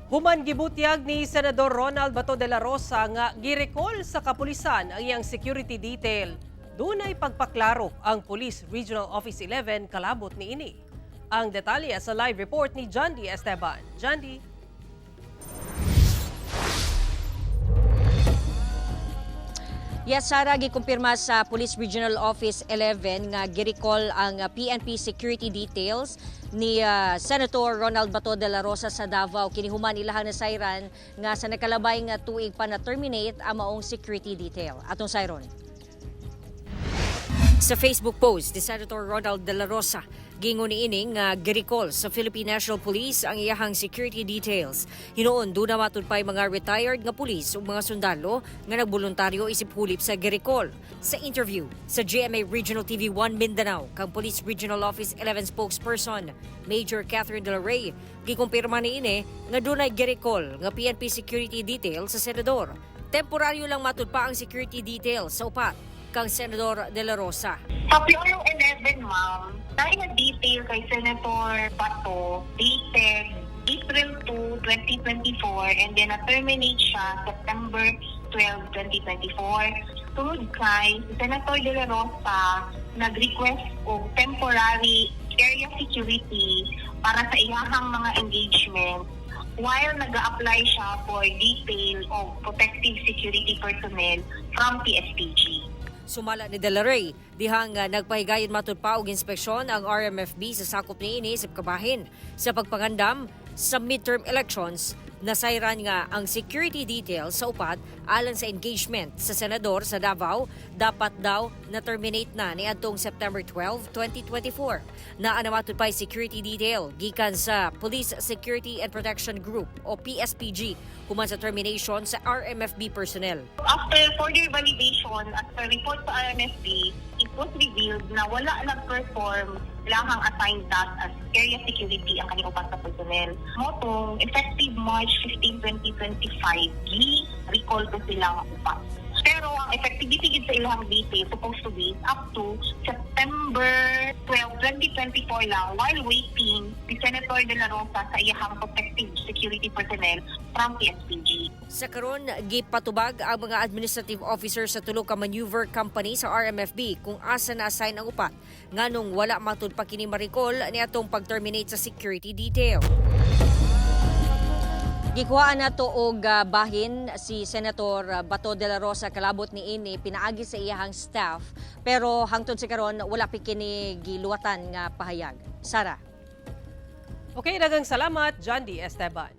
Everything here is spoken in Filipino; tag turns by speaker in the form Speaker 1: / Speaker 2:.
Speaker 1: Human gibutyag ni Senador Ronald Bato de la Rosa nga girecall sa kapulisan ang iyang security detail. Dunay pagpaklaro ang Police Regional Office 11 kalabot ni ini. Ang detalye sa live report ni John D. Esteban. John D.
Speaker 2: Yes, Sara, gikumpirma sa Police Regional Office 11 nga girecall ang PNP security details ni Senator Ronald Bato de la Rosa sa Davao. Kinihuman ilahang na sayran nga sa nakalabay nga tuig pa na-terminate ang maong security detail. Atong sayron. Sa Facebook post ni Senator Ronald de la Rosa, gingon niining nga girecall sa Philippine National Police ang iyahang security details. Hinoon doon na matudpay mga retired nga pulis ug mga sundalo nga nagboluntaryo isip hulip sa girecall. Sa interview sa GMA Regional TV 1 Mindanao, kang Police Regional Office 11 spokesperson Major Catherine De La Rey, gikumpirma niini nga dunay girecall nga PNP security detail sa senador. Temporaryo lang matudpa ang security detail sa upat kang Senador De La Rosa.
Speaker 3: Sa Purong 11, ma'am, dahil na-detail kay Senator Bato, dated April 2, 2024, and then na-terminate siya September 12, 2024. Tulad kay Senator De La Rosa, nag-request o temporary area security para sa iyahang mga engagement while nag-a-apply siya for detail of protective security personnel from PSPG.
Speaker 2: Sumala ni De La Rey, dihang nagpahigayon matudpa og inspeksyon ang RMFB sa sakop niini sa kabahin sa pagpangandam sa midterm elections. Nasayran nga ang security details sa upat alang sa engagement sa senador sa Davao dapat daw na-terminate na niadtong September 12, 2024. Naanamatod pa security detail gikan sa Police Security and Protection Group o PSPG human sa termination sa RMFB personnel.
Speaker 3: After further validation at per report sa RMFB, it was revealed na wala nag-perform lahang assigned task as area security ang kanilang upat sa personnel. Motong, effective March 15, 2025, recall ko silang upat. Pero ang effectivity sa ilang detail supposed to be up to September 12, 2024 lang while waiting si Senator De La Rosa sa iyahang protective security personnel from PSPG.
Speaker 2: Sa karon, gipatubag ang mga administrative officers sa tulo ka maneuver company sa RMFB kung asa na-assign ang upat nganong wala matud pa kini ma-recall niadtong pag-terminate sa security detail. Gikuhaan na to og bahin si Senator Bato de la Rosa kalabot ni ini pinaagi sa iyahang staff pero hangtod sa karon wala pa kini giluwatan nga pahayag. Sara.
Speaker 1: Okay, daghang salamat, John D. Esteban.